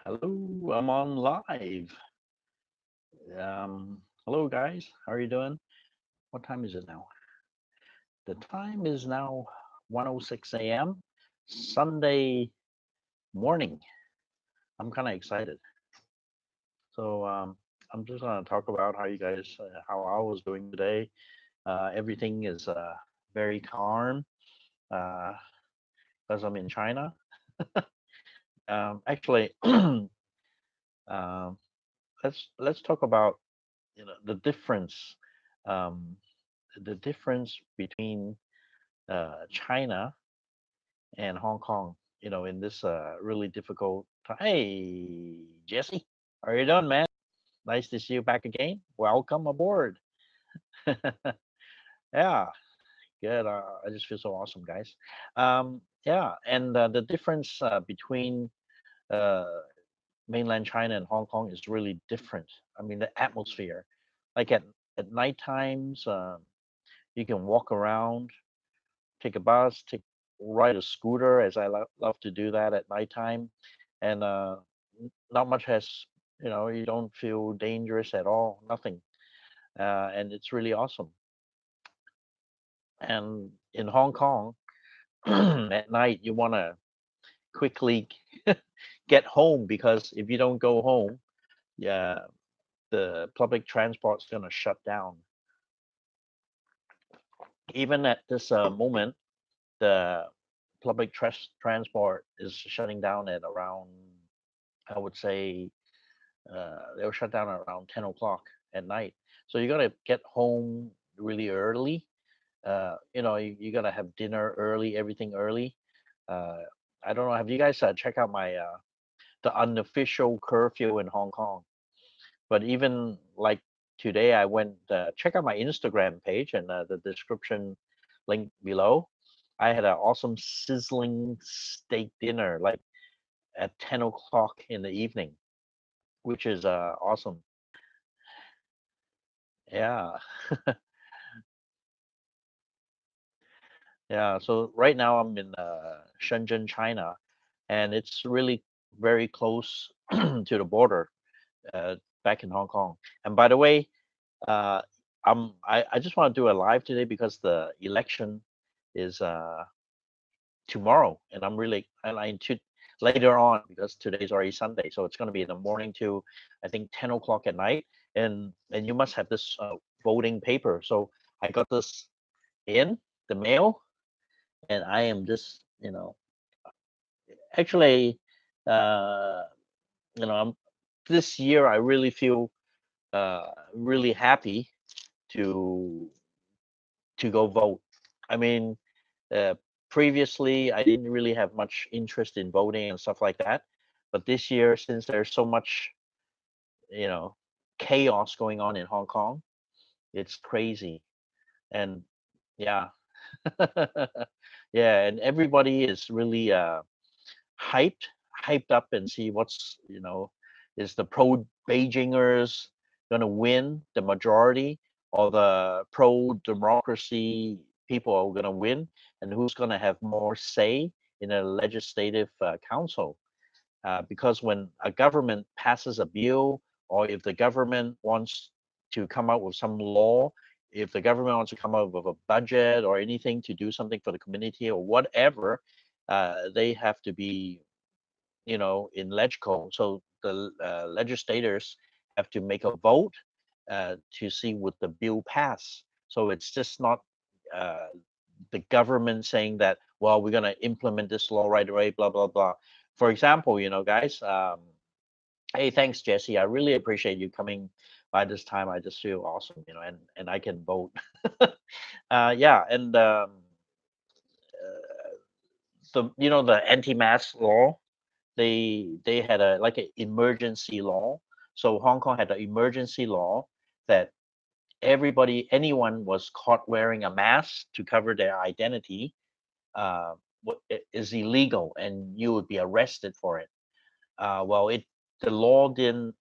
Hello, I'm on live. Hello guys, how are you doing? What time is it now? The time is now 1:06 a.m. Sunday morning. I'm kind of excited. So I'm just gonna talk about how you guys, how I was doing today. Everything is very calm uh, because I'm in China. Actually, um, let's talk about the difference um, between China and Hong Kong, in this really difficult time. Hey, Jesse, how are you doing, man? Nice to see you back again. Welcome aboard. Yeah, good. I just feel so awesome, guys. Yeah, and the difference between uh, mainland China and Hong Kong is really different. I mean, the atmosphere, like at night times, you can walk around, take a bus, ride a scooter, as I love to do that at nighttime, and not much has, you don't feel dangerous at all, nothing, and it's really awesome. And in Hong Kong, at night, you want to quickly get home because if you don't go home, yeah, the public transport's gonna shut down. Even at this moment, the public transport is shutting down at around, I would say, they'll shut down around 10 o'clock at night. So you got to get home really early. You got to have dinner early, everything early. Uh, I don't know. Have you guys check out my the unofficial curfew in Hong Kong? But even like today, I went check out my Instagram page and the description link below. I had an awesome sizzling steak dinner like at 10 o'clock in the evening, which is awesome. Yeah. Yeah, so right now I'm in Shenzhen, China, and it's really very close to the border, uh, back in Hong Kong. And by the way, uh, I just want to do a live today because the election is tomorrow, and I'm really I like to later on because today's already Sunday, so it's going to be in the morning to I think 10 o'clock at night, and you must have this voting paper. So I got this in the mail, and I am just actually, uh, I'm this year I really feel really happy to go vote. I mean, uh, previously I didn't really have much interest in voting and stuff like that, but this year since there's so much you know chaos going on in Hong Kong, it's crazy. And yeah, yeah, and everybody is really hyped hyped up and see what's is the pro Beijingers going to win the majority, or the pro democracy people are going to win, and who's going to have more say in a legislative council. Because when a government passes a bill, or if the government wants to come out with some law, if the government wants to come up with a budget or anything to do something for the community or whatever, they have to be in LegCo. So the legislators have to make a vote to see would the bill pass. So it's just not uh, the government saying that, well, we're going to implement this law right away, blah, blah, blah. For example, guys, hey, thanks, Jesse. I really appreciate you coming by this time. I just feel awesome, and I can vote. Yeah, and the anti-mask law, they had a like an emergency law. So Hong Kong had an emergency law that anyone was caught wearing a mask to cover their identity, is illegal, and you would be arrested for it. Well, the law didn't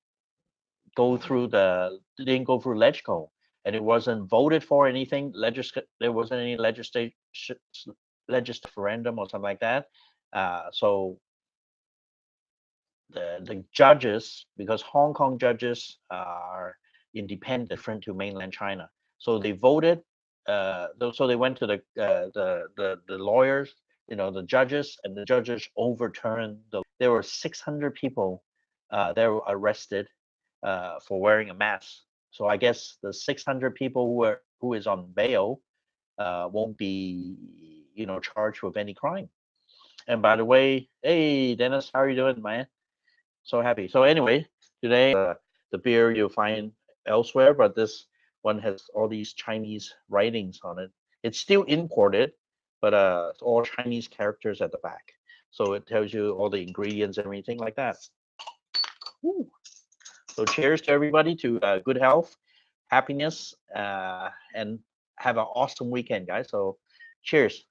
go through LegCo, and it wasn't voted for anything. There wasn't any legislative referendum or something like that. So the judges, because Hong Kong judges are independent, different to mainland China. So they voted. So they went to the lawyers, the judges, and the judges overturned There were 600 people that were arrested for wearing a mask. So I guess the 600 people who is on bail won't be charged with any crime. And by the way, hey Dennis, how are you doing, man? So happy. So anyway, today the beer you'll find elsewhere, but this one has all these Chinese writings on it. It's still imported, but it's all Chinese characters at the back. So it tells you all the ingredients and everything like that. Woo. So cheers to everybody to good health, happiness, and have an awesome weekend, guys. So cheers.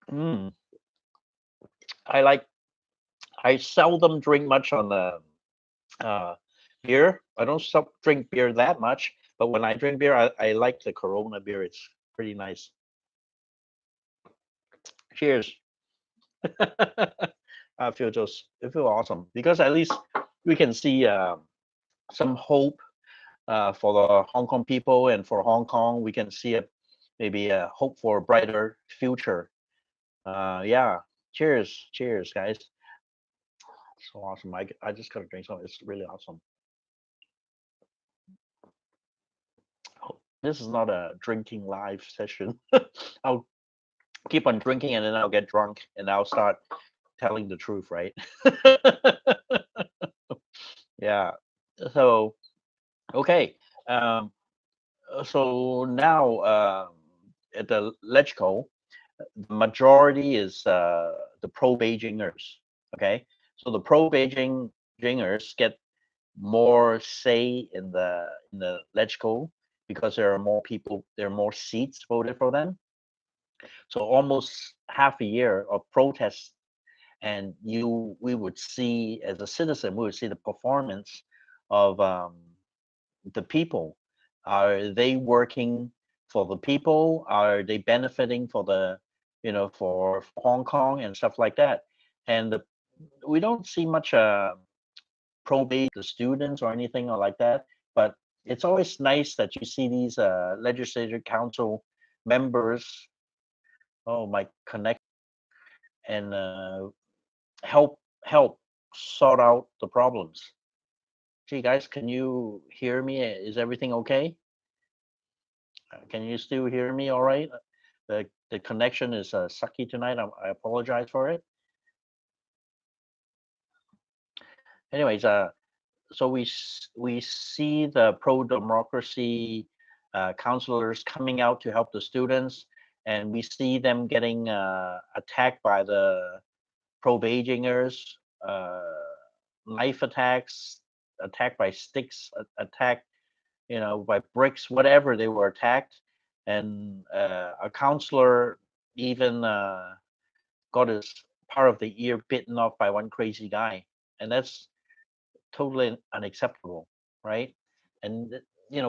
Mm. I like. I seldom drink much on the uh, beer. I don't drink beer that much, but when I drink beer, I like the Corona beer. It's pretty nice. Cheers. I feel awesome because at least we can see some hope for the Hong Kong people and for Hong Kong. We can see maybe a hope for a brighter future. Yeah. Cheers, guys. So awesome. I just gotta drink some. It's really awesome. This is not a drinking live session. I'll keep on drinking and then I'll get drunk and I'll start telling the truth, right? Yeah. So okay. Um, so now at the LegCo, the majority is the pro Beijingers. Okay. So the pro Beijingers get more say in the LegCo because there are more people, there are more seats voted for them. So almost half a year of protests, and we would see as a citizen, we would see the performance of the people. Are they working for the people? Are they benefiting for for Hong Kong and stuff like that? And we don't see much probate the students or anything or like that, but it's always nice that you see these legislative council members. Oh, my connect and help sort out the problems. Gee, guys, can you hear me? Is everything okay? Can you still hear me? All right. The connection is sucky tonight. I apologize for it. Anyways, so we see the pro democracy counselors coming out to help the students, and we see them getting attacked by the pro Beijingers, uh, knife attacks, attacked by sticks, attacked by bricks, whatever they were attacked, and a counselor even got his part of the ear bitten off by one crazy guy, and that's totally unacceptable, right? And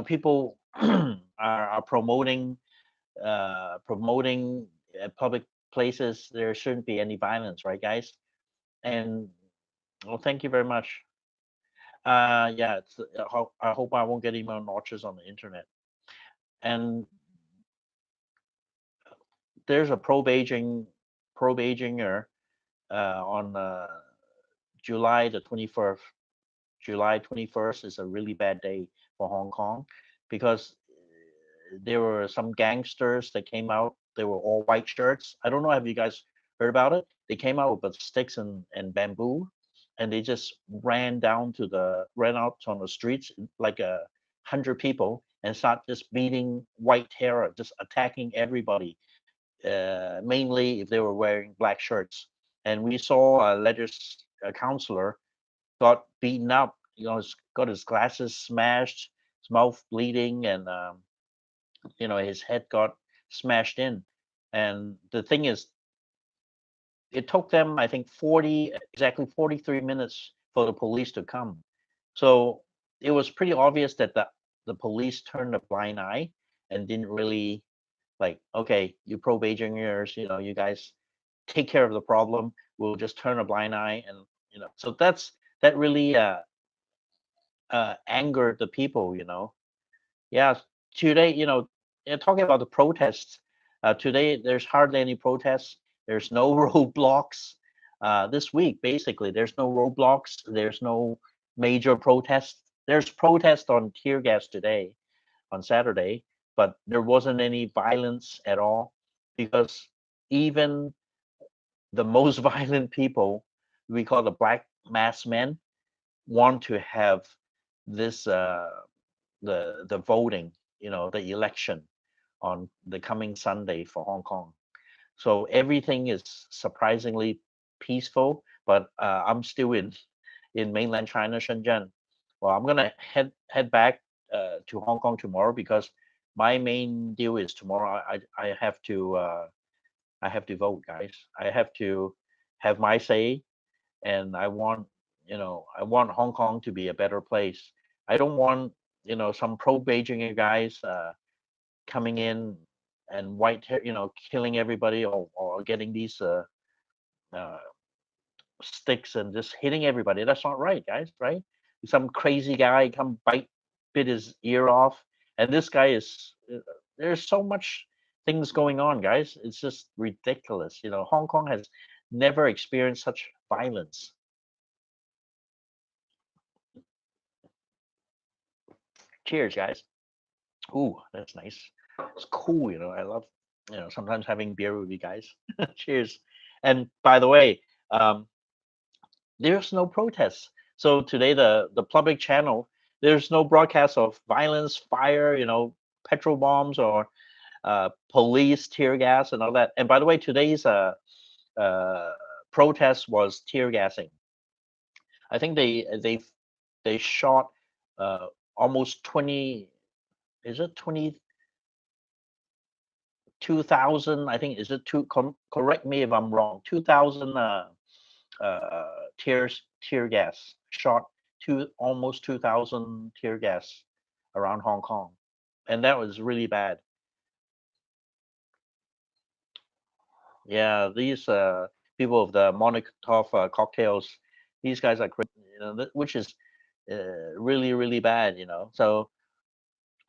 people are promoting at public places there shouldn't be any violence, right, guys? And well, thank you very much. Yeah, I hope I won't get any more notches on the internet. And there's a pro Beijinger on July the 21st. July 21st is a really bad day for Hong Kong because there were some gangsters that came out. They were all white shirts. I don't know if you guys heard about it. They came out with sticks and bamboo, and they just ran out on the streets like 100 people and start just beating white terror, just attacking everybody. Mainly if they were wearing black shirts. And we saw a counselor got beaten up. Got his glasses smashed, his mouth bleeding, and his head got smashed in. And the thing is, it took them, I think, exactly 43 minutes for the police to come. So it was pretty obvious that the police turned a blind eye and didn't really like, okay, you pro Beijingers, you guys take care of the problem. We'll just turn a blind eye, and so that really angered the people. Yeah, today, talking about the protests, today there's hardly any protests. There's no roadblocks. This week, basically, there's no roadblocks. There's no major protests. There's protest on tear gas today, on Saturday, but there wasn't any violence at all because even the most violent people, we call the black masked men, want to have this the voting, the election on the coming Sunday for Hong Kong. So everything is surprisingly peaceful, but I'm still in mainland China, Shenzhen. Well, I'm gonna head back to Hong Kong tomorrow because my main deal is tomorrow. I have to vote, guys. I have to have my say, and I want Hong Kong to be a better place. I don't want some pro Beijing guys coming in and killing everybody, or getting these uh, sticks and just hitting everybody. That's not right, guys. Right? Some crazy guy come bit his ear off, and this guy is. There's so much things going on, guys. It's just ridiculous. Hong Kong has never experienced such violence. Cheers, guys. Ooh, that's nice. It's cool. I love sometimes having beer with you guys. Cheers. And by the way, um, there's no protests. So today, the public channel, there's no broadcast of violence, fire, petrol bombs, or police tear gas and all that. And by the way, today's uh, protest was tear gassing. I think they shot almost 20. Is it 22,000? I think, is it correct me if I'm wrong. 2,000 tear gas shot, almost 2,000 tear gas around Hong Kong, and that was really bad. Yeah, these people of the Molotov cocktails, these guys are crazy, which is really really bad. So,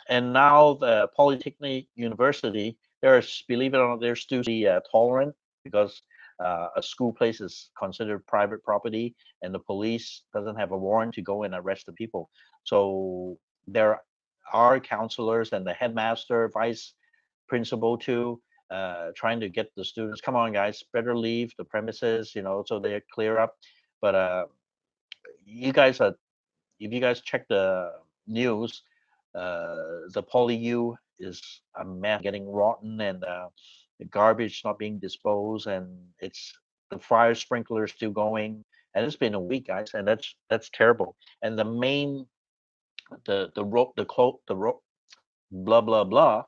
and now the Polytechnic University, believe it or not, they're still tolerant because a school place is considered private property, and the police doesn't have a warrant to go and arrest the people. So there are counselors and the headmaster, vice principal too, trying to get the students, come on guys, better leave the premises, so they clear up. But you guys are if you guys check the news, the Poly U is a mess, getting rotten, and the garbage not being disposed, and it's the fire sprinkler still going, and it's been a week, guys, and that's terrible. And the main, the rope, the rope, blah blah blah,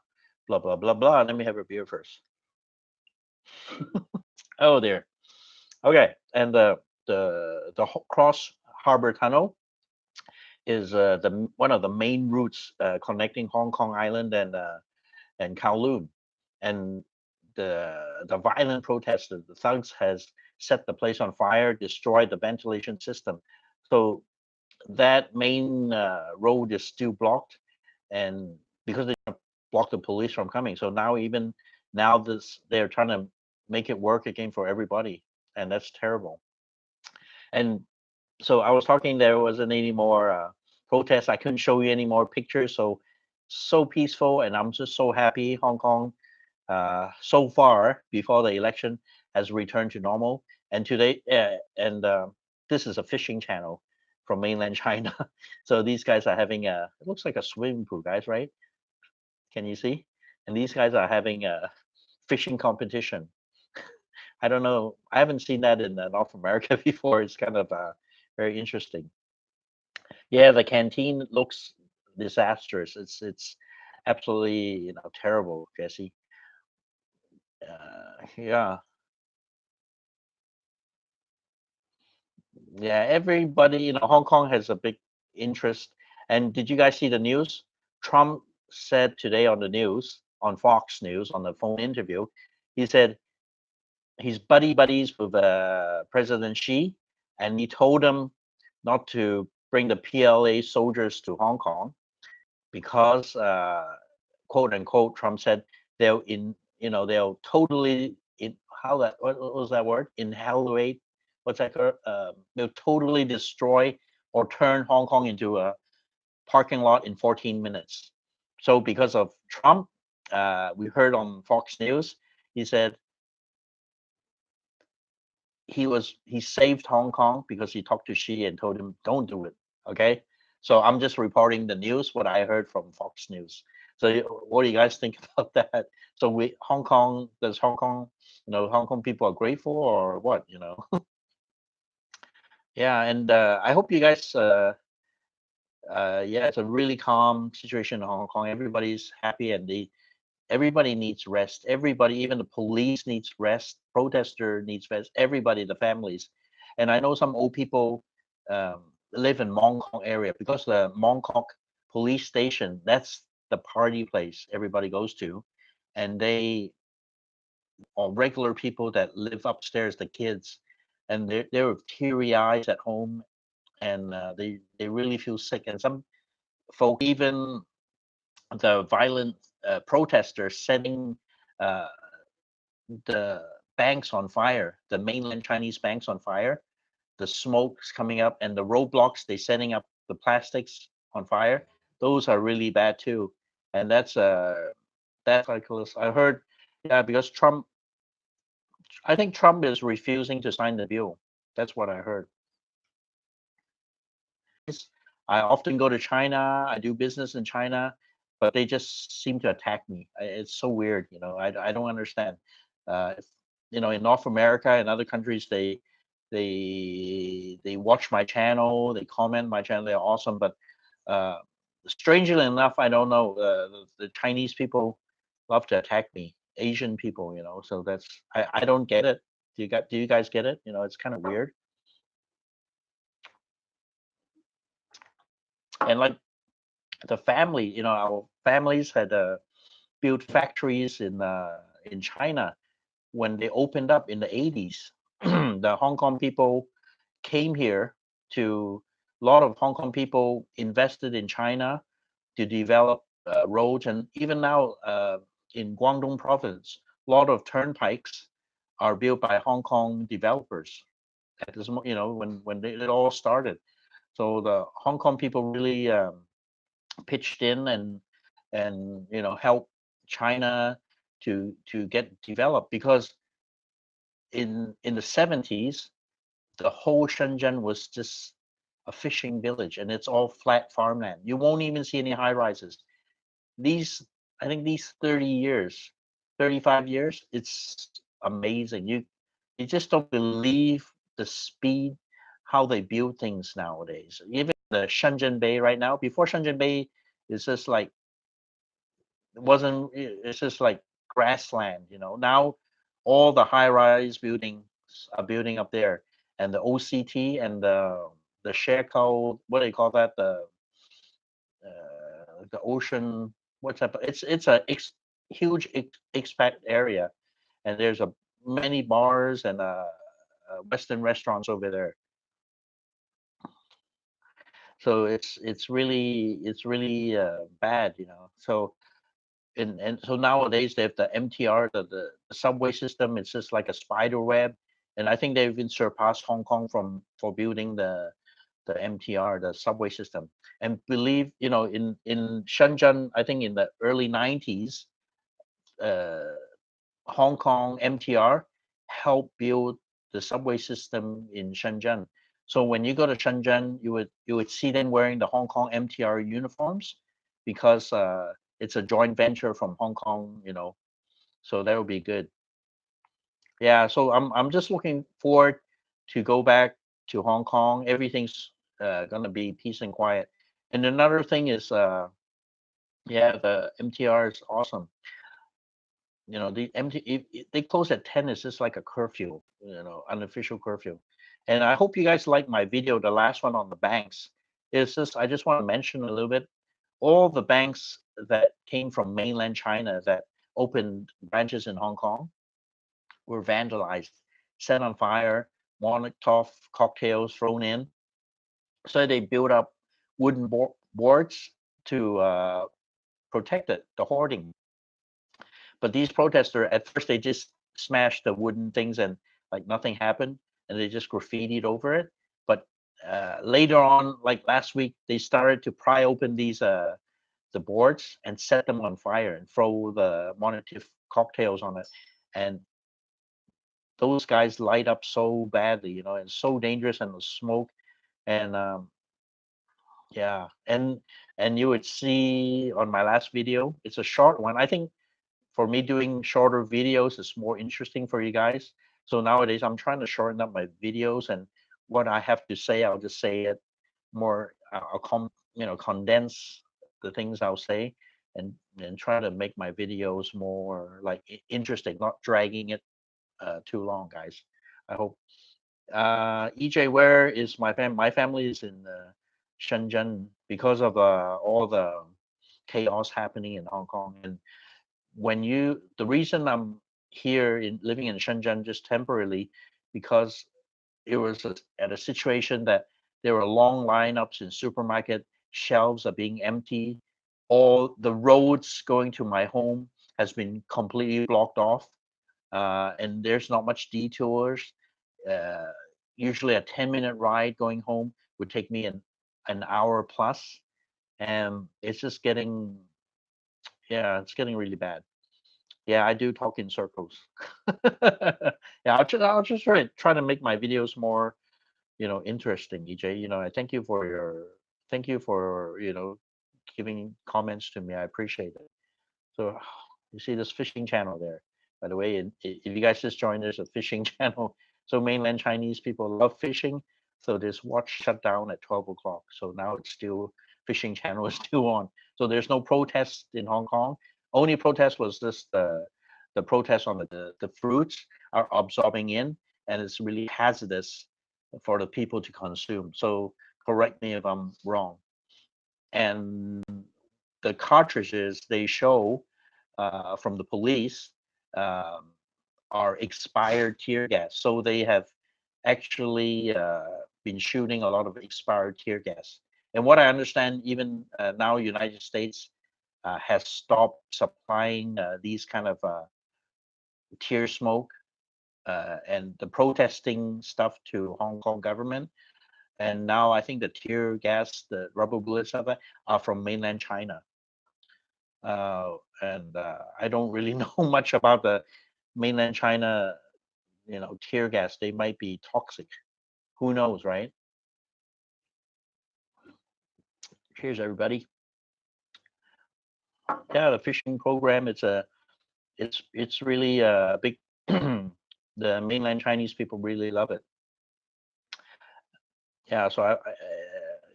blah blah blah blah. Let me have a beer first. Oh dear. Okay, and the Cross Harbor Tunnel is the one of the main routes connecting Hong Kong Island and Kowloon, and the violent protesters, the thugs, has set the place on fire, destroyed the ventilation system. So that main road is still blocked, and because they blocked the police from coming, so now even now they're trying to make it work again for everybody, and that's terrible. And so I was talking, there wasn't any more protests. I couldn't show you any more pictures. So peaceful, and I'm just so happy Hong Kong so far before the election has returned to normal. And today, and this is a fishing channel from mainland China. So these guys are having it looks like a swimming pool, guys, right? Can you see? And these guys are having a fishing competition. I don't know. I haven't seen that in North America before. It's kind of very interesting. Yeah, the canteen looks disastrous. It's absolutely terrible, Jesse. Yeah, yeah. Everybody, Hong Kong has a big interest. And did you guys see the news? Trump said today on the news, on Fox News, on the phone interview, he said he's buddies with President Xi, and he told him not to bring the PLA soldiers to Hong Kong because, quote unquote, Trump said they'll they'll totally in how that what was that word, inhalate, what's that called? They'll totally destroy or turn Hong Kong into a parking lot in 14 minutes. So because of Trump, we heard on Fox News, he said he saved Hong Kong because he talked to Xi and told him don't do it. Okay, so I'm just reporting the news what I heard from Fox News. So what do you guys think about that? So we Hong Kong does Hong Kong, Hong Kong people are grateful or what? Yeah, and I hope you guys. Yeah, it's a really calm situation in Hong Kong. Everybody's happy and everybody needs rest. Everybody, even the police needs rest. Protester needs rest. Everybody, the families, and I know some old people live in Mong Kok area because the Mong Kok police station that's the party place everybody goes to, and they are regular people that live upstairs, the kids, and they're teary eyes at home, and they really feel sick, and some folk even the violent protesters setting uh, the banks on fire, the mainland Chinese banks on fire. The smoke's coming up, and the roadblocks they setting up the plastics on fire. Those are really bad too, and that's ridiculous. I heard, yeah, because Trump. I think Trump is refusing to sign the bill. That's what I heard. I often go to China. I do business in China, but they just seem to attack me. It's so weird, I don't understand. If, in North America and other countries, they watch my channel, they comment my channel, they're awesome. But uh, strangely enough, I don't know. The Chinese people love to attack me. Asian people, So I don't get it. Do you guys get it? It's kind of weird. And like the family, our families had built factories in China when they opened up in the 80s. The Hong Kong people came here to a lot of Hong Kong people invested in China to develop roads, and even now in Guangdong province, a lot of turnpikes are built by Hong Kong developers at this when it all started. So the Hong Kong people really pitched in and help China to get developed, because in the 70s the whole Shenzhen was just a fishing village and it's all flat farmland. You won't even see any high rises. These I think these 30 years, 35 years, it's amazing. You just don't believe the speed how they build things nowadays. Even the Shenzhen Bay right now, before Shenzhen Bay is just like it wasn't it's just like grassland. Now all the high rise buildings are building up there, and the OCT and the share code, what do you call that, the ocean, what's that, it's a huge expat area, and there's a many bars and western restaurants over there. So it's really bad. So and so nowadays they have the MTR, the subway system. It's just like a spider web, and I think they've even surpassed Hong Kong for building the MTR, the subway system. And believe in Shenzhen, I think in the early 90s, uh, Hong Kong MTR helped build the subway system in Shenzhen. So when you go to Shenzhen, you would see them wearing the Hong Kong MTR uniforms because it's a joint venture from Hong Kong. So that would be good. Yeah, so I'm just looking forward to go back to Hong Kong. Everything's gonna be peace and quiet. And another thing is, yeah, the MTR is awesome. The they close at 10 is just like a curfew, unofficial curfew. And I hope you guys like my video, the last one on the banks. It's just I just want to mention a little bit all the banks that came from mainland China that opened branches in Hong Kong. were vandalized, set on fire, Molotov cocktails thrown in. So they built up wooden boards to protect the hoarding. But these protesters, at first, they just smashed the wooden things and like nothing happened, and they just graffitied over it. But later on, like last week, they started to pry open these the boards and set them on fire and throw the Molotov cocktails on it, and those guys light up so badly, and so dangerous, and the smoke, and yeah, and you would see on my last video, it's a short one. I think for me doing shorter videos is more interesting for you guys. So nowadays I'm trying to shorten up my videos, and what I have to say, I'll just say it more. Condense the things I'll say, and try to make my videos more like interesting, not dragging it too long, guys. I hope. EJ, where is my family? My family is in Shenzhen because of all the chaos happening in Hong Kong. And the reason I'm here in living in Shenzhen just temporarily, because it was at a situation that there were long lineups in supermarket, shelves are being empty, all the roads going to my home has been completely blocked off, and there's not much detours. Uh, Usually a 10-minute ride going home would take me an hour plus, and it's just getting, yeah, it's getting really bad. Yeah, I do talk in circles. Yeah, I'll just try to make my videos more, interesting, EJ. I thank you for, giving comments to me. I appreciate it. So you see this fishing channel there. By the way, if you guys just joined, there's a fishing channel. So mainland Chinese people love fishing. So this watch shut down at 12 o'clock. So now it's still fishing channel is still on. So there's no protest in Hong Kong. Only protest was this the protest on the fruits are absorbing in, and it's really hazardous for the people to consume. So correct me if I'm wrong. And the cartridges they show from the police um, are expired tear gas. So they have actually been shooting a lot of expired tear gas. And what I understand, even now, United States has stopped supplying these kind of tear smoke and the protesting stuff to Hong Kong government. And now I think the tear gas, the rubber bullets of it, are from mainland China. And I don't really know much about the mainland China, tear gas. They might be toxic. Who knows, right? Cheers, everybody. Yeah, the fishing program. It's really a big. The mainland Chinese people really love it. Yeah, so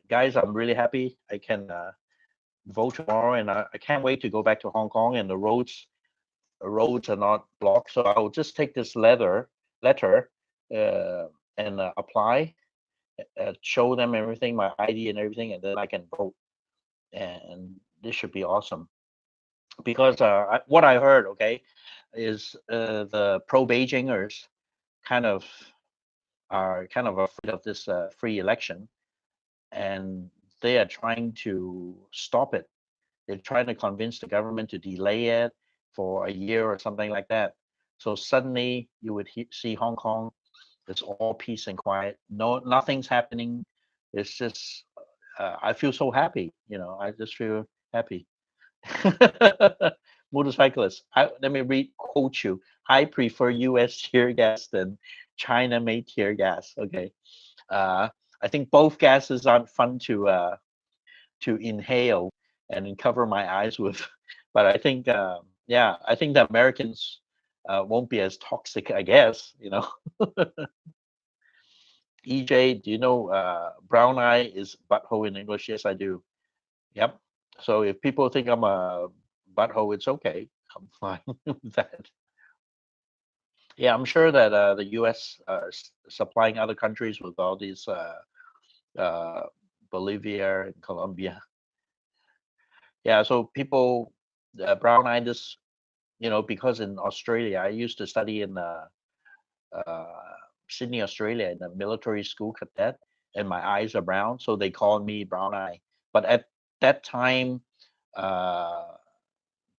guys, I'm really happy. I can vote tomorrow, and I can't wait to go back to Hong Kong. And the roads are not blocked, so I'll just take this letter, uh, and apply, show them everything, my ID and everything, and then I can vote. And this should be awesome because what I heard, okay, is the pro Beijingers kind of are kind of afraid of this free election, and they are trying to stop it. They're trying to convince the government to delay it for a year or something like that. So suddenly you would see Hong Kong. It's all peace and quiet. No, nothing's happening. It's just I feel so happy. I just feel happy. Motorcyclists. Let me quote you. I prefer U.S. tear gas than China-made tear gas. Okay. Uh, I think both gases aren't fun to inhale and then cover my eyes with. But I think, yeah, I think the Americans won't be as toxic, I guess. EJ, do you know brown eye is butthole in English? Yes, I do. Yep. So if people think I'm a butthole, it's okay. I'm fine with that. Yeah, I'm sure that the U.S. Supplying other countries with all these uh, Bolivia and Colombia. Yeah, so people brown eye this, because in Australia, I used to study in uh, Sydney, Australia, in a military school cadet, and my eyes are brown, so they called me brown eye. But at that time, uh,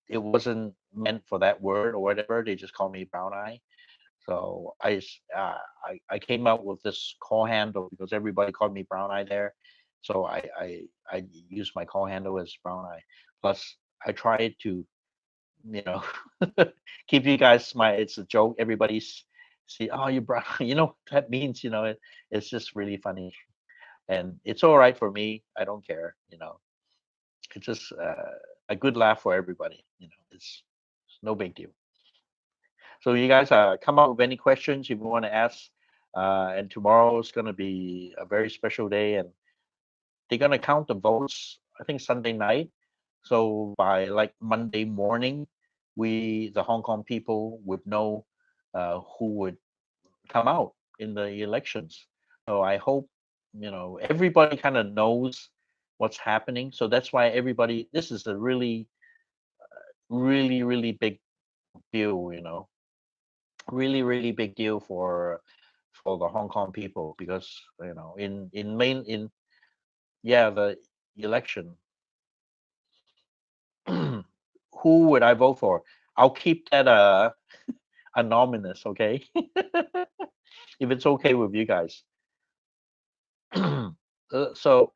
it wasn't meant for that word or whatever. They just called me brown eye. So I came out with this call handle because everybody called me brown eye there. So I use my call handle as brown eye. Plus, I tried to, you know, keep you guys smile. It's a joke. Everybody's see, oh, you brown. You know what that means. It's just really funny, and it's all right for me. I don't care. It's just a good laugh for everybody. It's no big deal. So you guys come up with any questions if you want to ask. And tomorrow is going to be a very special day, and they're going to count the votes. I think Sunday night. So by like Monday morning, the Hong Kong people, would know who would come out in the elections. So I hope everybody kind of knows what's happening. So that's why everybody. This is a really, really, really big deal. Really, really big deal for the Hong Kong people because in yeah, the election. Who would I vote for? I'll keep that anonymous, okay? If it's okay with you guys. So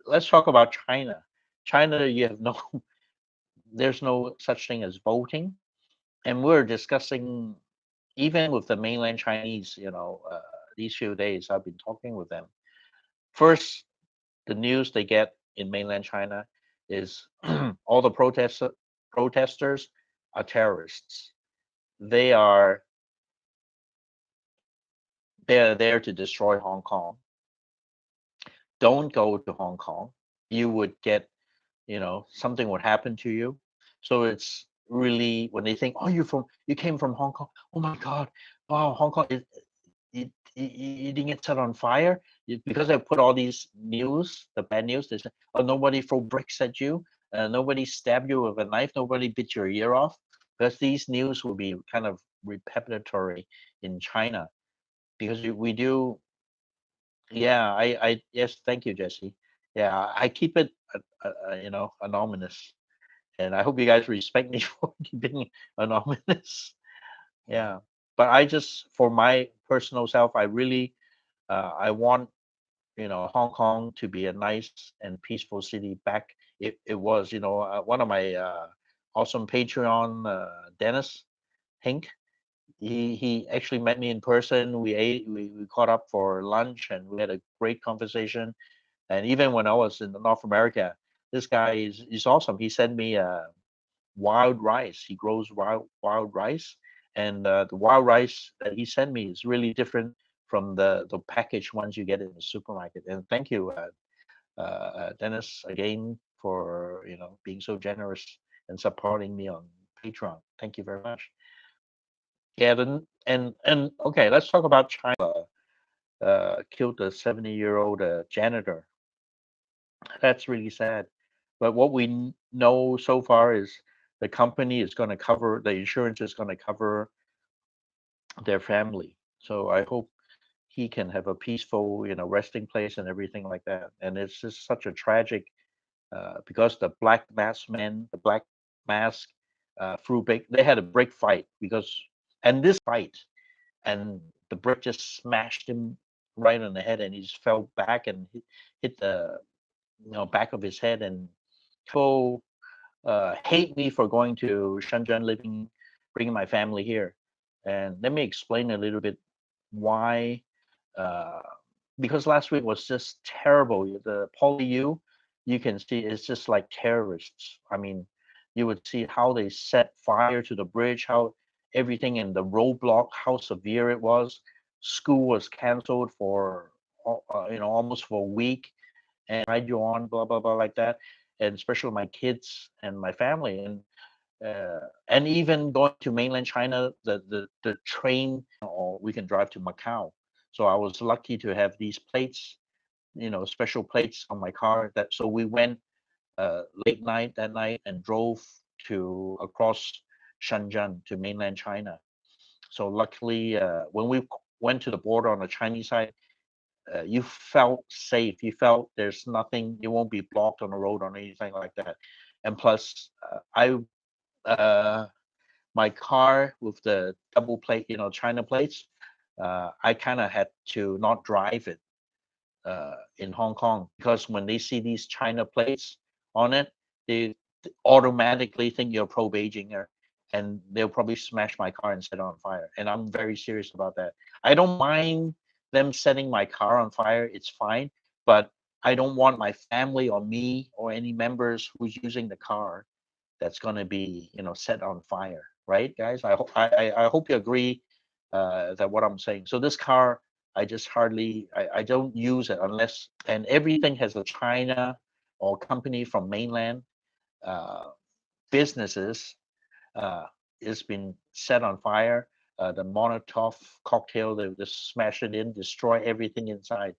let's talk about China. China, you have no, there's no such thing as voting, and we're discussing even with the mainland Chinese. These few days I've been talking with them. First, the news they get in mainland China is all the protesters are terrorists. They are they're there to destroy Hong Kong. Don't go to Hong Kong. You would get, something would happen to you. So it's really when they think, oh, you came from Hong Kong. Oh my God, wow, Hong Kong you didn't get set on fire because they put all these news, the bad news. They say, oh, nobody throw bricks at you, nobody stab you with a knife, nobody bit your ear off, because these news will be kind of repetitory in China because we do. Yeah, yes, thank you, Jesse. Yeah, I keep it, anonymous, and I hope you guys respect me for keeping anonymous. Yeah, but I just, for my personal self, I really, I want, Hong Kong to be a nice and peaceful city back. It was, one of my awesome Patreon, Dennis Hink. He actually met me in person. We ate, we caught up for lunch, and we had a great conversation. And even when I was in North America, this guy is awesome. He sent me wild rice. He grows wild rice, and the wild rice that he sent me is really different from the packaged ones you get in the supermarket. And thank you, Dennis, again for being so generous and supporting me on Patreon. Thank you very much. Yeah, and okay, let's talk about China. Killed the 70-year-old janitor. That's really sad. But what we know so far is the company is going to cover, the insurance is going to cover their family. So I hope he can have a peaceful, resting place and everything like that. And it's just such a tragic, because the black mask, they had a brick fight and this fight, and the brick just smashed him right on the head, and he just fell back and hit the back of his head. And people hate me for going to Shenzhen, bringing my family here. And let me explain a little bit why. Uh, because last week was just terrible. The PolyU, you can see it's just like terrorists. I mean, you would see how they set fire to the bridge, how everything in the roadblock, how severe it was. School was canceled for almost for a week, and ride you on, blah blah blah, like that. And especially my kids and my family, and even going to mainland China, the train, or we can drive to Macau. So I was lucky to have these plates, special plates on my car. That so we went late night that night and drove to across Shenzhen to mainland China. So luckily, when we went to the border on the Chinese side, you felt safe. You felt there's nothing. You won't be blocked on the road or anything like that. And plus, uh, my car with the double plate, China plates, I kind of had to not drive it in Hong Kong because when they see these China plates on it, they automatically think you're pro Beijinger, and they'll probably smash my car and set it on fire. And I'm very serious about that. I don't mind them setting my car on fire; it's fine. But I don't want my family or me or any members who's using the car that's going to be set on fire, right, guys? I hope you agree that what I'm saying. So this car, I just hardly I don't use it unless, and everything has a China or company from mainland uh, businesses uh, is been set on fire. The Molotov cocktail, they just smash it in, destroy everything inside.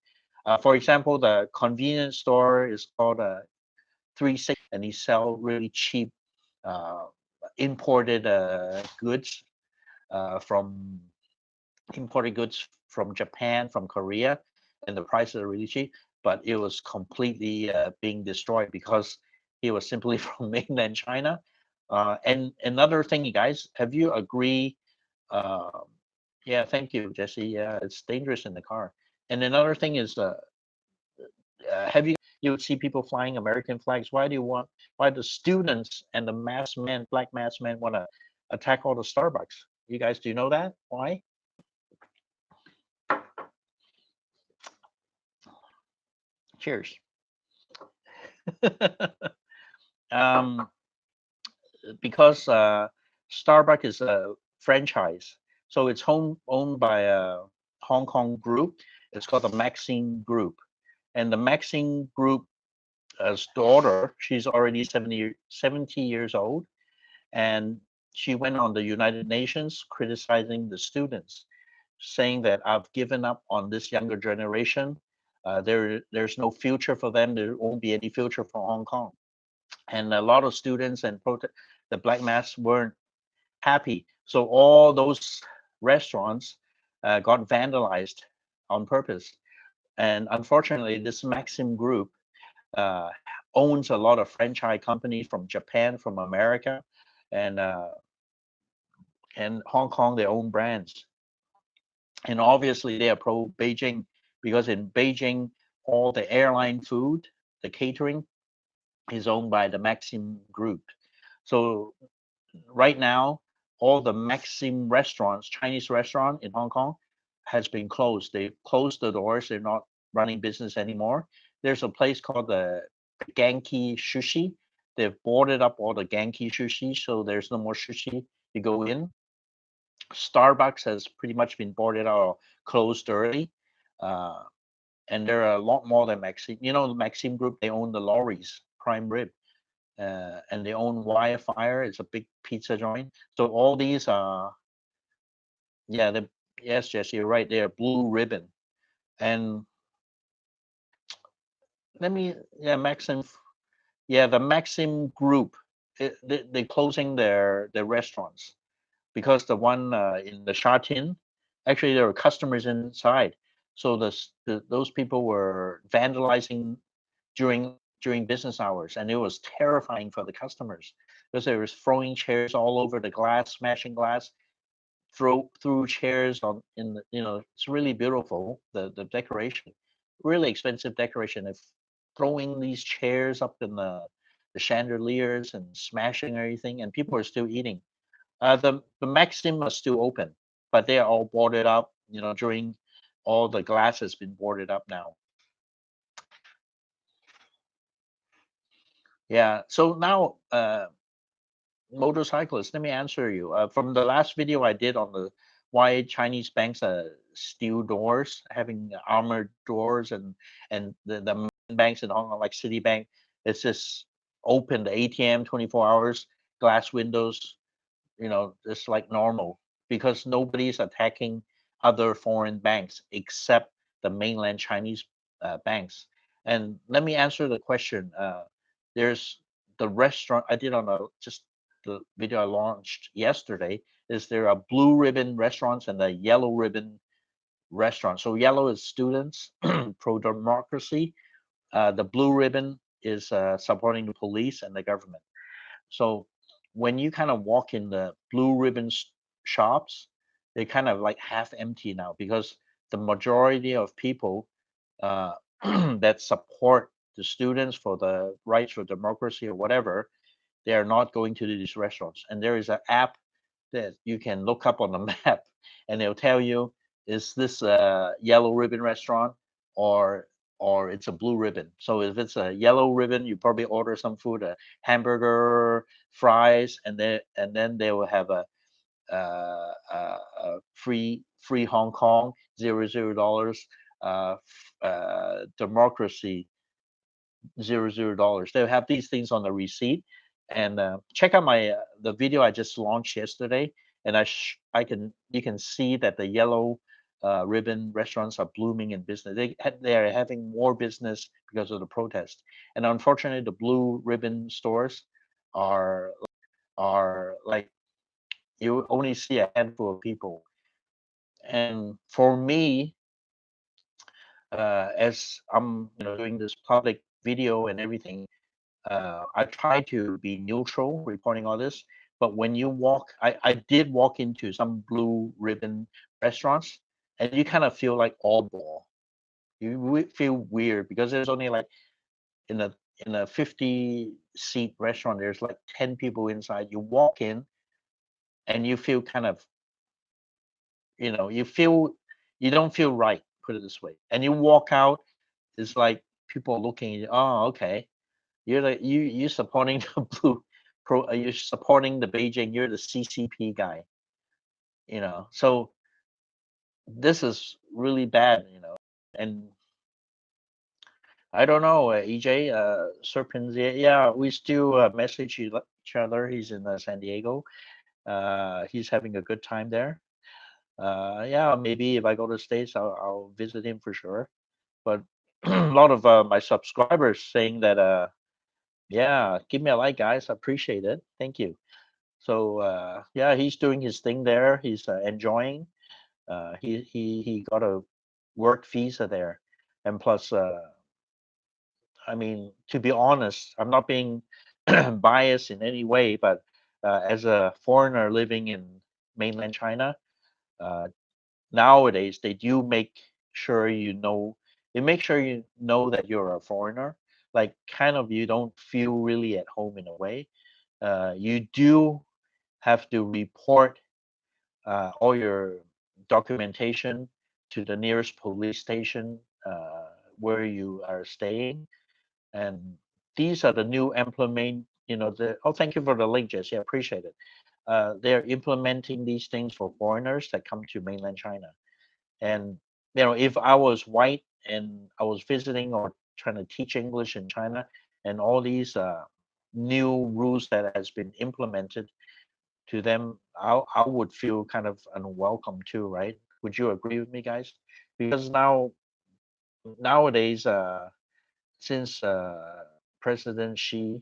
For example, the convenience store is called 360, and he sell really cheap uh, imported goods from Japan, from Korea, and the prices are really cheap. But it was completely being destroyed because it was simply from mainland China. And another thing, you guys, have you agree? Uh, yeah, thank you, Jesse. Yeah, it's dangerous in the car. And another thing is, have you would see people flying American flags? Why the students and the masked men, black masked men, want to attack all the Starbucks? You guys, do you know that? Why? Cheers. um, because Starbucks is a franchise, so it's owned by a Hong Kong group. It's called the Maxine Group, and the Maxine Group daughter, she's already 70 years old, and she went on the United Nations criticizing the students, saying that I've given up on this younger generation. There's no future for them. There won't be any future for Hong Kong. And a lot of students and the Black Mass weren't happy. So all those restaurants got vandalized on purpose. And unfortunately, this Maxim Group uh, owns a lot of franchise companies from Japan, from America, and uh, and Hong Kong. They own brands, and obviously they are pro Beijing because in Beijing, all the airline food, the catering, is owned by the Maxim Group. So right now, all the Maxim restaurants, Chinese restaurant in Hong Kong, has been closed. They closed the doors. They're not running business anymore. There's a place called the Genki Sushi. They've boarded up all the Genki Sushi, so there's no more sushi to go in. Starbucks has pretty much been boarded out or closed early. Uh, and there are a lot more than Maxim. The Maxim Group, they own the Lorries, Prime Rib, and they own Wire. It's a big pizza joint. So all these are, yeah, yes, Jesse, you're right. They're Blue Ribbon. And Maxim, yeah, the Maxim Group, they're closing their restaurants because the one in the Shatin, actually there were customers inside. So those people were vandalizing during business hours, and it was terrifying for the customers because they were throwing chairs all over the glass, smashing glass, through chairs on in the, it's really beautiful, the decoration, really expensive decoration. If throwing these chairs up in the chandeliers and smashing everything, and people are still eating. The Maxim are still open, but they are all boarded up. During all the glass has been boarded up now. Yeah. So now, motorcyclists, let me answer you. From the last video I did on the why Chinese banks steal doors, having armored doors, and the main banks in Hong Kong, like Citibank, it's just open the ATM 24 hours, glass windows, it's like normal because nobody's attacking other foreign banks except the mainland Chinese banks. And let me answer the question. There's the restaurant I did on just the video I launched yesterday, is there are blue ribbon restaurants and the yellow ribbon restaurants. So yellow is students, pro democracy. The blue ribbon is supporting the police and the government. So when you kind of walk in the blue ribbon shops, they're kind of like half empty now because the majority of people uh, that support the students for the rights for democracy or whatever, they are not going to these restaurants. And there is an app that you can look up on the map, and they'll tell you, is this a yellow ribbon restaurant or it's a blue ribbon. So if it's a yellow ribbon, you probably order some food, a hamburger, fries, and then they will have a free Hong Kong $0 democracy $0. They'll have these things on the receipt, and check out my the video I just launched yesterday, and I can you can see that the yellow ribbon restaurants are blooming in business. They are having more business because of the protest, and unfortunately, the blue ribbon stores are like you only see a handful of people. And for me, as I'm doing this public video and everything, I try to be neutral reporting all this. But when you walk, I did walk into some blue ribbon restaurants, and you kind of feel like oddball. You feel weird because there's only like in a 50-seat restaurant, there's like 10 people inside. You walk in and you feel kind of, you feel you don't feel right, put it this way. And you walk out, it's like people looking at you, oh, okay. You supporting the blue you're supporting the Beijing, you're the CCP guy. So this is really bad. And I don't know, EJ, Serpents, yeah, we still message each other. He's in San Diego. He's having a good time there. Yeah, maybe if I go to the States, I'll visit him for sure. But a lot of my subscribers saying that, yeah, give me a like, guys. I appreciate it. Thank you. So yeah, he's doing his thing there. He's enjoying. He got a work visa there, and plus, I mean, to be honest, I'm not being biased in any way, but as a foreigner living in mainland China, uh, nowadays they do make sure they make sure you know that you're a foreigner. Like, kind of, you don't feel really at home in a way. You do have to report all your documentation to the nearest police station where you are staying. And these are the new implement. Thank you for the link, Jesse. I appreciate it. They're implementing these things for foreigners that come to mainland China. And if I was white and I was visiting or trying to teach English in China, and all these new rules that has been implemented to them, I would feel kind of unwelcome too, right? Would you agree with me, guys? Because nowadays, since President Xi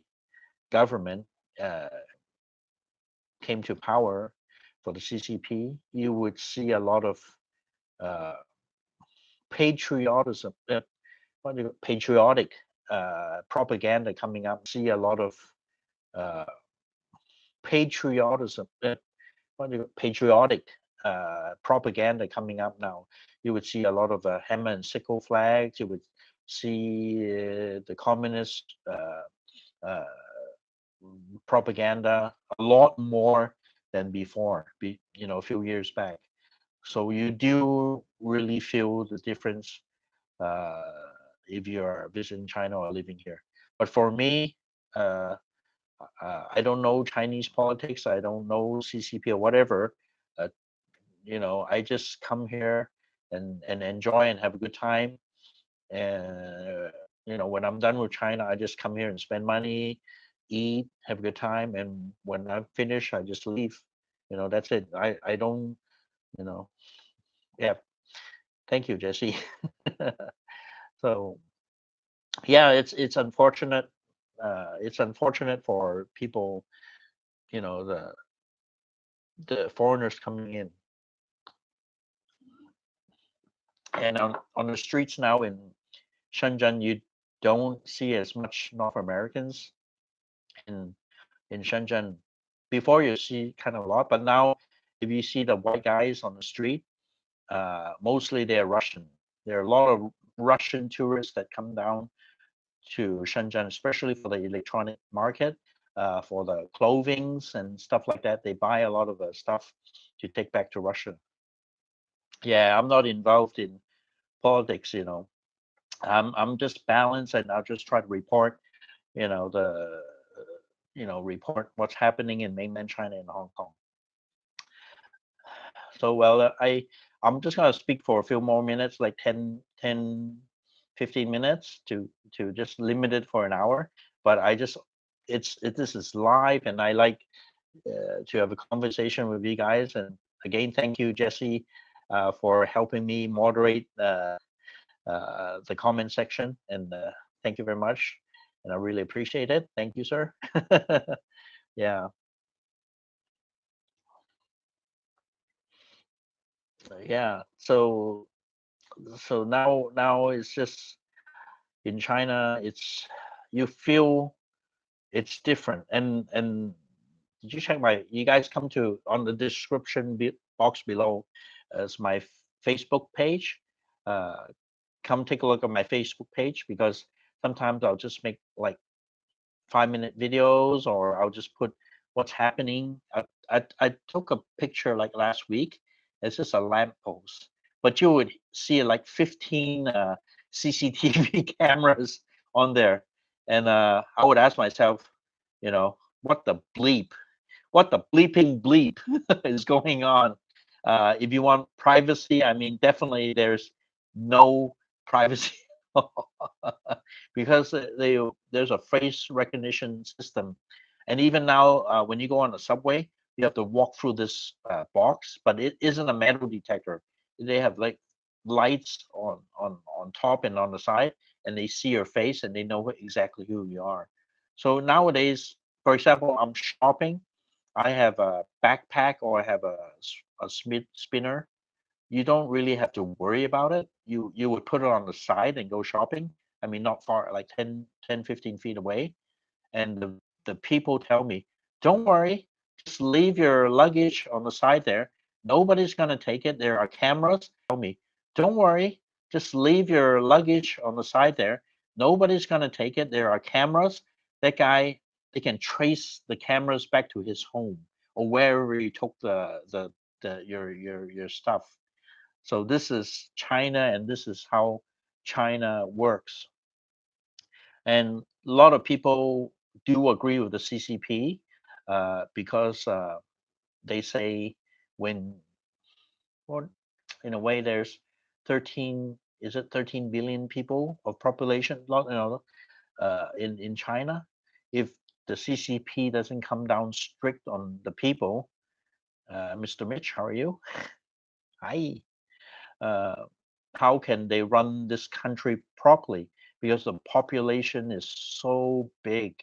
government uh, came to power for the CCP, you would see a lot of uh, patriotism, patriotic propaganda coming up. See a lot of uh, patriotism, patriotic propaganda coming up now. You would see a lot of hammer and sickle flags. You would see the communist uh, propaganda a lot more than before, a few years back. So you do really feel the difference uh, if you're visiting China or living here. But for me, uh, I don't know Chinese politics. I don't know CCP or whatever. Uh, I just come here and enjoy and have a good time. And when I'm done with China, I just come here and spend money, eat, have a good time, and when I'm finished, I just leave. That's it. I don't. You know. Yeah. Thank you, Jesse. So yeah, it's unfortunate. It's unfortunate for people the foreigners coming in. And on the streets now in Shenzhen, you don't see as much North Americans in Shenzhen. Before you see kind of a lot, but now if you see the white guys on the street, mostly they're Russian. There are a lot of Russian tourists that come down to Shenzhen, especially for the electronic market, for the clothings and stuff like that. They buy a lot of the stuff to take back to Russia. Yeah, I'm not involved in politics. I'm just balanced, and I'll just try to report, the report what's happening in mainland China and Hong Kong. So, well, I'm just gonna speak for a few more minutes, like 15 minutes to just limit it for an hour. But this is live, and I like to have a conversation with you guys. And again, thank you, Jesse, for helping me moderate the comment section. And thank you very much. And I really appreciate it. Thank you, sir. Yeah, yeah. So now it's just in China. It's you feel it's different. And did you check you guys come to on the description box below as my Facebook page. Uh, Come take a look at my Facebook page, because sometimes I'll just make like 5-minute videos, or I'll just put what's happening. I took a picture like last week. It's just a lamppost, but you would see like 15 CCTV cameras on there, and I would ask myself, what the bleep, what the bleeping bleep is going on? If you want privacy, I mean, definitely there's no privacy because there's a face recognition system, and even now when you go on the subway, you have to walk through this box, but it isn't a metal detector. They have like lights on top and on the side, and they see your face and they know exactly who you are. So nowadays, for example, I'm shopping. I have a backpack or I have a spinner. You don't really have to worry about it. You would put it on the side and go shopping. I mean, not far, like 15 feet away. And the people tell me, don't worry, just leave your luggage on the side there. Nobody's going to take it. There are cameras. Tell me, don't worry, just leave your luggage on the side there. Nobody's going to take it. There are cameras. That guy, they can trace the cameras back to his home or wherever you took your stuff. So this is China, and this is how China works. And a lot of people do agree with the CCP because they say when, well, in a way, there's 13, is it 13 billion people of population, in China. If the CCP doesn't come down strict on the people, Mr. Mitch, how are you? Hi. Uh, how can they run this country properly? Because the population is so big.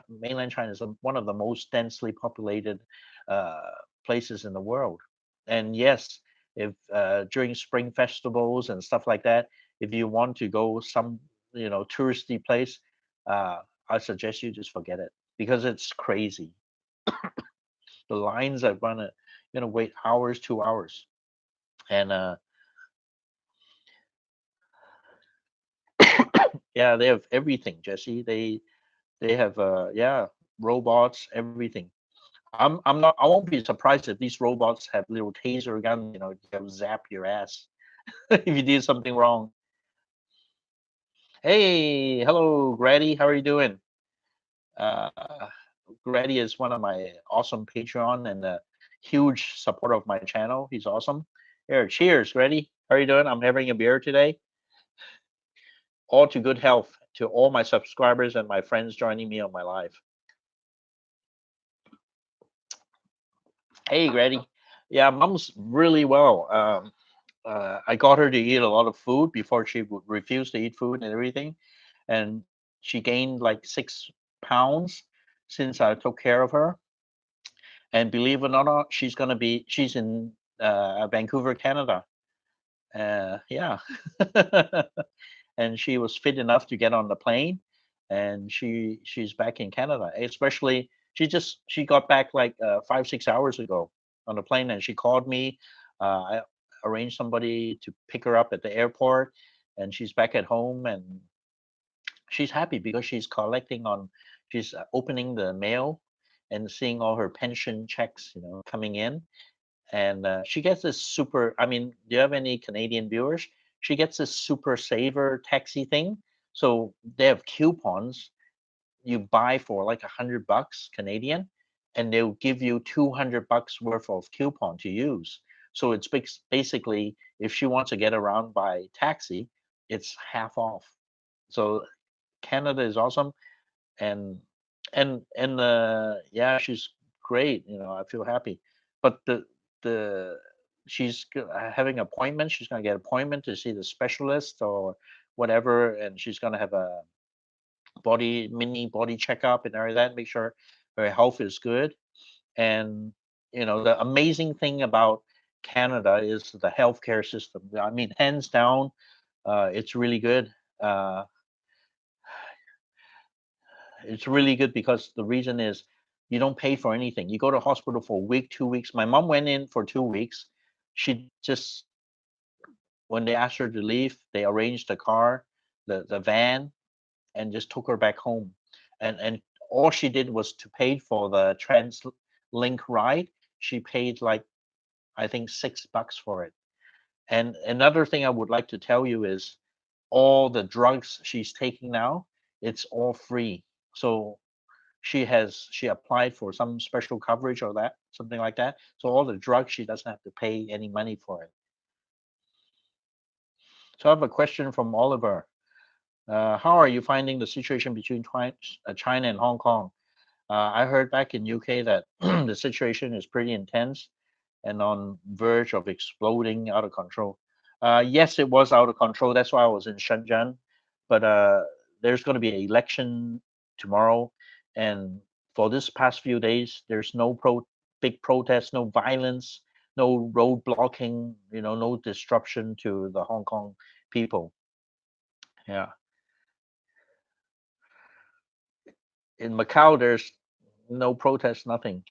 Mainland China is one of the most densely populated uh, places in the world. And yes, if during spring festivals and stuff like that, if you want to go some touristy place, I suggest you just forget it, because it's crazy. The lines are gonna wait hours, 2 hours, and yeah, they have everything, Jesse. They have yeah, robots, everything. I'm not. I won't be surprised if these robots have little taser guns. They'll zap your ass if you did something wrong. Hey, hello, Grady. How are you doing? Uh, Grady is one of my awesome Patreon and a huge supporter of my channel. He's awesome. Here, cheers, Grady. How are you doing? I'm having a beer today. All to good health to all my subscribers and my friends joining me on my live. Hey, Grady. Yeah, mom's really well. I got her to eat a lot of food before she would refuse to eat food and everything, and she gained like 6 pounds. since I took care of her. And believe it or not, she's in Vancouver, Canada. Yeah. And she was fit enough to get on the plane, and she's back in Canada. Especially, she got back like 5 6 hours ago on the plane, and she called me. I arranged somebody to pick her up at the airport, and she's back at home, and she's happy because she's opening the mail and seeing all her pension checks, coming in. And she gets this super. I mean, do you have any Canadian viewers? She gets this super saver taxi thing. So they have coupons you buy for like $100 Canadian, and they'll give you $200 worth of coupon to use. So it's basically, if she wants to get around by taxi, it's half off. So Canada is awesome, and yeah, she's great. I feel happy, but the she's having appointment. She's gonna get appointment to see the specialist or whatever, and she's gonna have a mini body checkup and everything that, make sure her health is good. And the amazing thing about Canada is the healthcare system. I mean, hands down, it's really good. Uh, it's really good because the reason is you don't pay for anything. You go to hospital for a week, 2 weeks. My mom went in for 2 weeks. She just, when they asked her to leave, they arranged the car, the van, and just took her back home. And all she did was to pay for the TransLink ride. She paid like, I think, $6 for it. And another thing I would like to tell you is all the drugs she's taking now, it's all free. So she applied for some special coverage or that, something like that. So all the drugs, she doesn't have to pay any money for it. So I have a question from Oliver. How are you finding the situation between China and Hong Kong? I heard back in UK that the situation is pretty intense and on verge of exploding out of control. Yes, it was out of control. That's why I was in Shenzhen. But there's going to be an election tomorrow, and for this past few days, there's no big protests, no violence, no road blocking, no disruption to the Hong Kong people. Yeah, in Macau, there's no protest, nothing.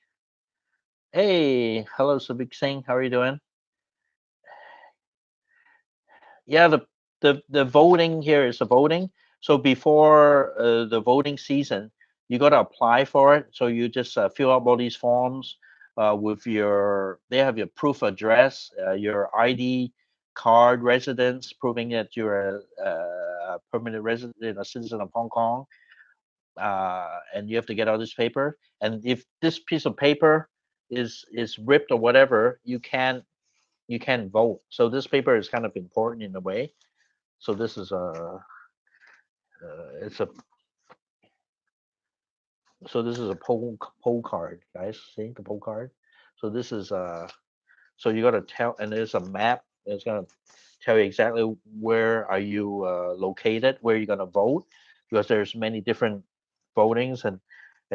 Hey, hello, Sabik Singh. How are you doing? Yeah, the voting here is the voting. So before the voting season, you got to apply for it. So you just fill out all these forms with they have your proof of address, your ID card, residence, proving that you're a permanent resident, a citizen of Hong Kong, and you have to get all this paper. And if this piece of paper is ripped or whatever, you can't vote. So this paper is kind of important in a way. So this is it's a this is a poll card, guys. See the poll card. So this is so you got to tell, and there's a map that's gonna tell you exactly where are you located, where you're gonna vote, because there's many different votings, and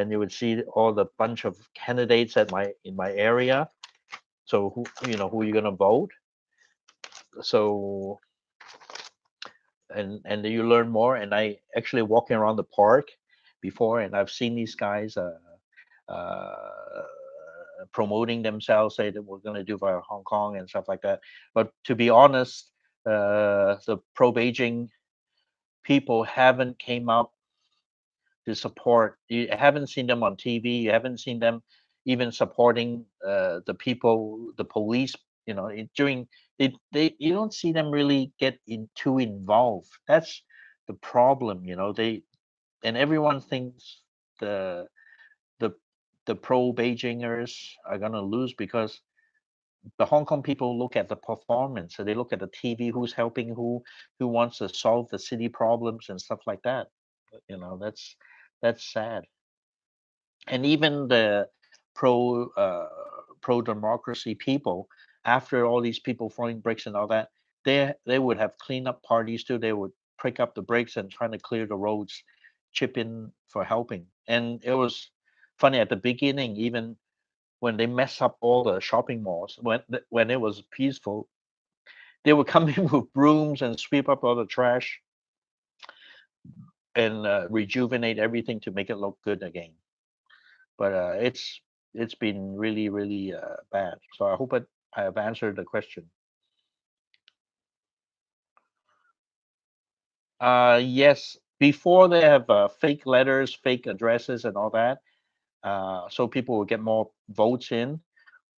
you would see all the bunch of candidates in my area. So who you're gonna vote. So and you learn more. And I actually walking around the park before, and I've seen these guys uh, promoting themselves, say that we're going to do for Hong Kong and stuff like that. But to be honest, the pro Beijing people haven't came up to support. You haven't seen them on TV. You haven't seen them even supporting the people, the police. During you don't see them really get too involved. That's the problem. They and everyone thinks the the the pro Beijingers are gonna lose because the Hong Kong people look at the performance. So they look at the TV, who's helping who wants to solve the city problems and stuff like that. That's sad. And even the pro pro democracy people, after all these people throwing bricks and all that, they would have cleanup parties too. They would pick up the bricks and trying to clear the roads, chip in for helping. And it was funny at the beginning, even when they mess up all the shopping malls, when it was peaceful, they would come in with brooms and sweep up all the trash and rejuvenate everything to make it look good again. But it's been really really bad. So I hope I have answered the question. Yes, before they have fake letters, fake addresses, and all that, so people will get more votes in.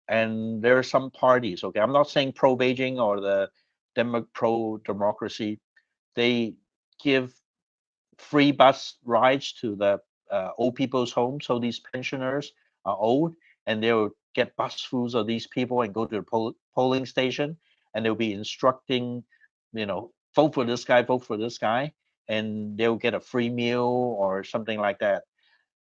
And there are some parties. Okay, I'm not saying pro Beijing or the pro democracy. They give free bus rides to the old people's home. So these pensioners are old, and they'll get busfuls of these people and go to the polling station, and they'll be instructing, vote for this guy, vote for this guy, and they'll get a free meal or something like that.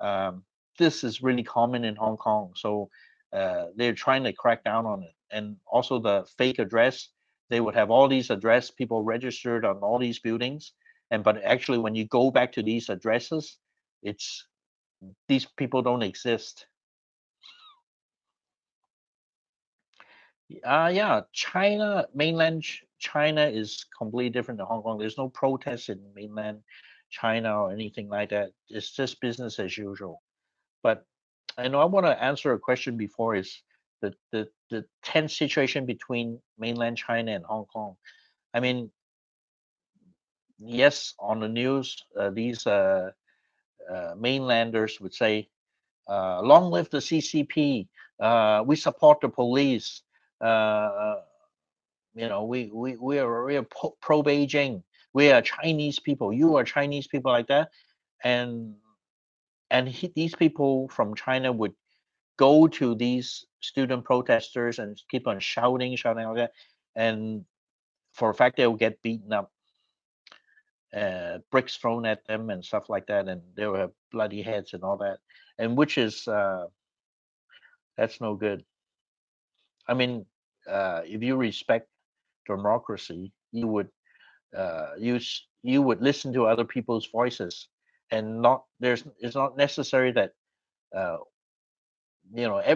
Um, this is really common in Hong Kong, so they're trying to crack down on it. And also the fake address, they would have all these address people registered on all these buildings, and but actually when you go back to these addresses, it's these people don't exist. Yeah, China is completely different than Hong Kong. There's no protests in mainland China or anything like that. It's just business as usual. But I know I want to answer a question before is the tense situation between mainland China and Hong Kong. I mean, yes, on the news, these mainlanders would say, "Long live the CCP! We support the police. Uh, we are pro Beijing. We are Chinese people. You are Chinese people," like that. And these people from China would go to these student protesters and keep on shouting like that. And for a fact, they'll get beaten up, bricks thrown at them and stuff like that, and they'll have bloody heads and all that. And which is that's no good. I mean, if you respect democracy, you would listen to other people's voices, and not there's it's not necessary that uh,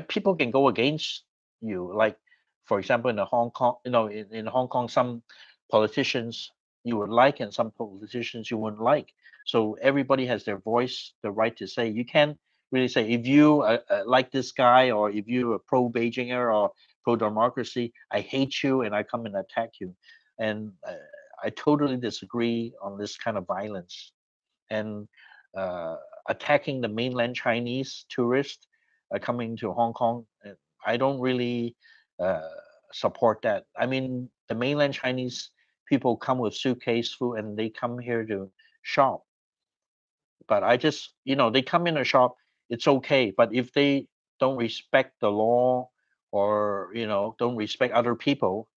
people can go against you. Like, for example, in the Hong Kong, in Hong Kong, some politicians you would like, and some politicians you wouldn't like. So everybody has their voice, the right to say. You can't really say if you like this guy, or if you're a pro Beijinger or pro democracy, I hate you and I come and attack you. And I totally disagree on this kind of violence. And uh, attacking the mainland Chinese tourists coming to Hong Kong, I don't really uh, support that. I mean, the mainland Chinese people come with suitcase full and they come here to shop. But I just, they come in a shop, it's okay. But if they don't respect the law, or don't respect other people,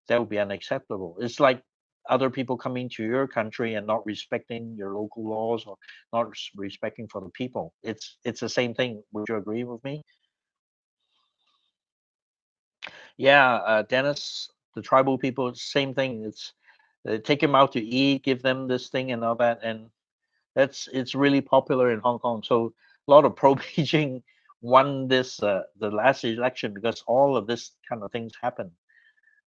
that would be unacceptable. It's like other people coming to your country and not respecting your local laws, or not respecting for the people. It's the same thing. Would you agree with me? Yeah, Dennis, the tribal people, same thing. It's take them out to eat, give them this thing and all that, and it's really popular in Hong Kong. So a lot of pro Beijing won this the last election because all of this kind of things happen.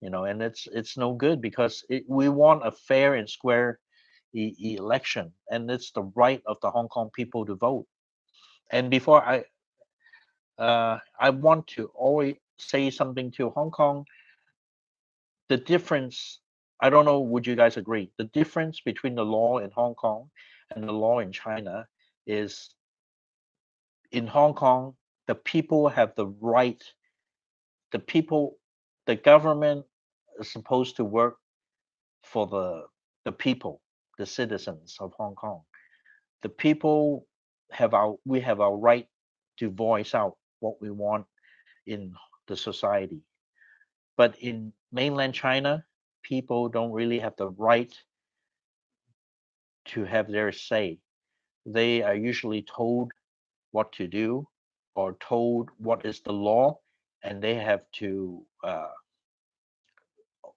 And it's no good because we want a fair and square election, and it's the right of the Hong Kong people to vote. And before I want to always say something to Hong Kong. The difference, I don't know, would you guys agree? The difference between the law in Hong Kong and the law in China is, in Hong Kong, the people have the right. The people, the government is supposed to work for the people, the citizens of Hong Kong. The people we have our right to voice out what we want in the society. But in mainland China, people don't really have the right to have their say. They are usually told what to do, or told what is the law, and they have to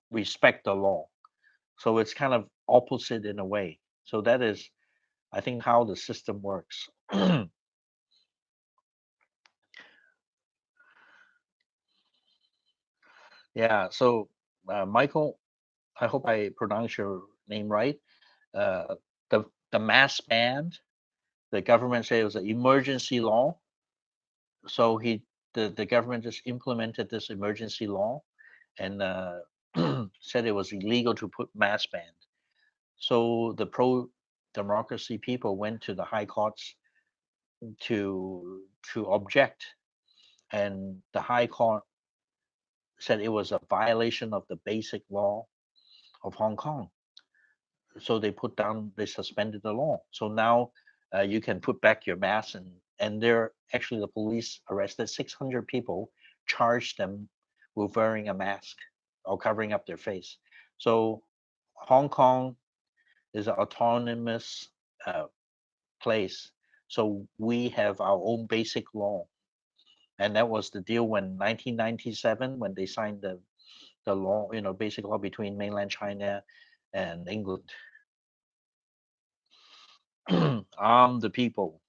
respect the law. So it's kind of opposite in a way. So that is, I think, how the system works. Yeah. So, Michael, I hope I pronounce your name right. Uh, the mask ban, the government said it was an emergency law. So the government just implemented this emergency law and said it was illegal to put mask ban. So the pro democracy people went to the high courts to object, and the high court said it was a violation of the basic law of Hong Kong. So they suspended the law. So now you can put back your mask, and they're actually the police arrested 600 people, charged them with wearing a mask or covering up their face. So Hong Kong is an autonomous uh, place. So we have our own basic law. And that was the deal when 1997, when they signed the law, basic law between mainland China and England. Arm the people.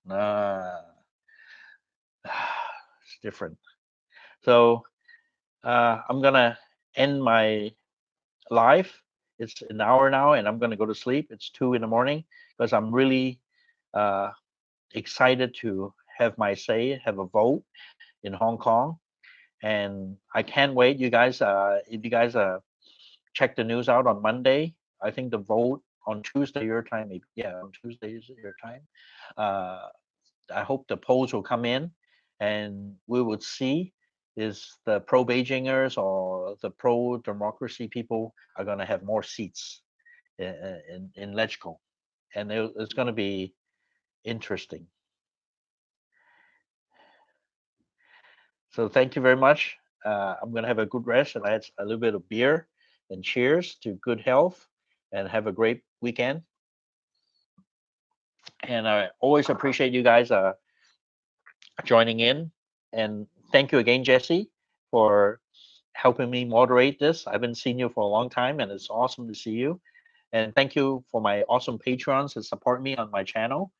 It's different. So I'm gonna end my live. It's an hour now, and I'm gonna go to sleep. It's 2 in the morning because I'm really uh, excited to have my say, have a vote in Hong Kong, and I can't wait. You guys, if you guys check the news out on Monday, I think the vote on Tuesday your time. Yeah, on Tuesday is your time. Uh, I hope the polls will come in, and we would see is the pro Beijingers or the pro democracy people are going to have more seats in Legco, and it's going to be interesting. So thank you very much. I'm going to have a good rest, and I had a little bit of beer. And cheers to good health, and have a great weekend. And I always appreciate you guys joining in. And thank you again, Jesse, for helping me moderate this. I haven't seen you for a long time, and it's awesome to see you. And thank you for my awesome patrons that support me on my channel.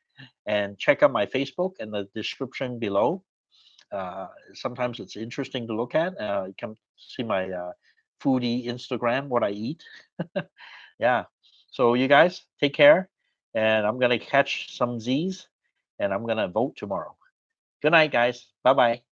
And check out my Facebook in the description below. Sometimes it's interesting to look at. You can see my foodie Instagram, what I eat. Yeah. So you guys take care, and I'm gonna catch some Z's, and I'm gonna vote tomorrow. Good night, guys. Bye bye.